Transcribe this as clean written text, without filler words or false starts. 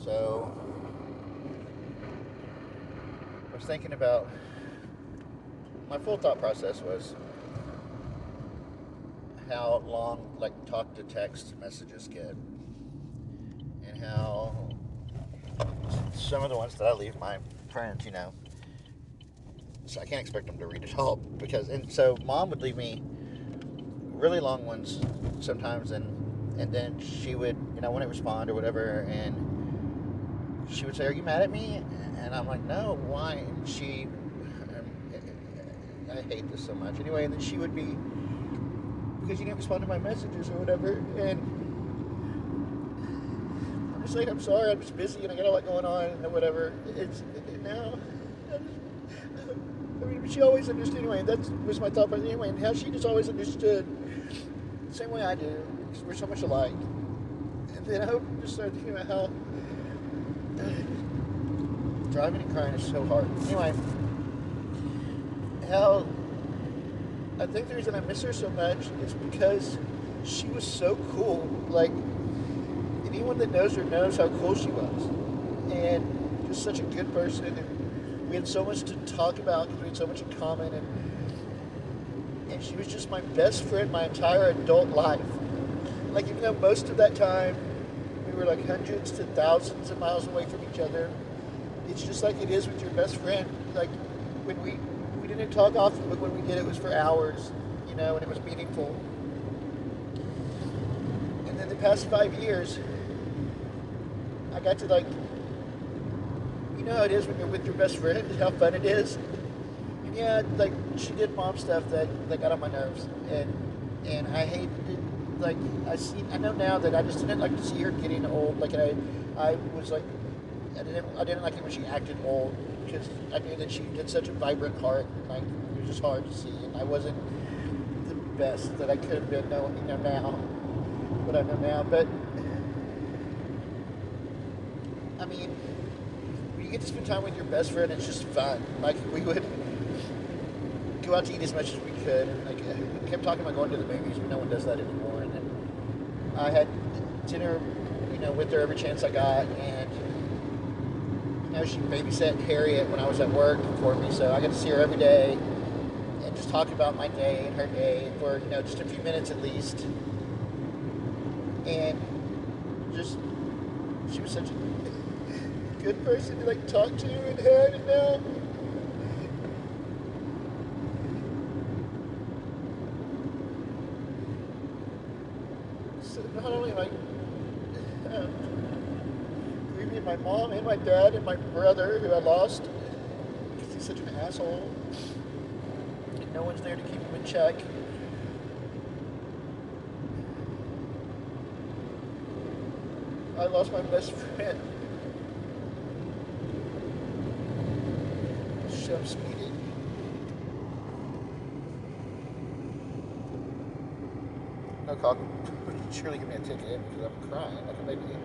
So I was thinking about my full thought process was how long like talk to text messages get, and how some of the ones that I leave my friends, so I can't expect them to read it all because, and so mom would leave me really long ones sometimes, and then she would, wouldn't respond or whatever, and she would say, "Are you mad at me?" And I'm like, "No, why?" And I hate this so much. Anyway, and then she would be, "Because you didn't respond to my messages or whatever," and I'm just like, "I'm sorry, I'm just busy and I got a lot going on and whatever." It's now. I mean, she always understood anyway. That was my thought process anyway, and how she just always understood the same way I do, because we're so much alike. And then I just started thinking about how driving and crying is so hard. Anyway, how I think the reason I miss her so much is because she was so cool. Like, anyone that knows her knows how cool she was. And just such a good person. And we had so much to talk about because we had so much in common. And she was just my best friend my entire adult life. Like, even though most of that time we were like hundreds to thousands of miles away from each other, it's just like it is with your best friend. Like, when we didn't talk often, but when we did, it was for hours, and it was meaningful. And then the past 5 years, I got to, like, how it is when you're with your best friend, how fun it is. And yeah, like, she did mom stuff that got on my nerves, and I hated it. Like, I know now that I just didn't like to see her getting old. Like, I was like, I didn't like it when she acted old, because I knew that she did such a vibrant heart. Like, it was just hard to see, and I wasn't the best that I could have been. Now, what I know now. But I mean, when you get to spend time with your best friend, it's just fun. Like, we would go out to eat as much as we could, and like, we kept talking about going to the movies, but no one does that anymore. And then I had dinner, with her every chance I got, and she babysat Harriet when I was at work for me, so I got to see her every day and just talk about my day and her day for just a few minutes at least. And just, she was such a good person to like talk to and had, and now so not only like grieving my mom and my dad and my brother who I lost because he's such an asshole and no one's there to keep him in check. I lost my best friend. Chef Speedy. No cop would surely give me a ticket because I'm crying like a baby.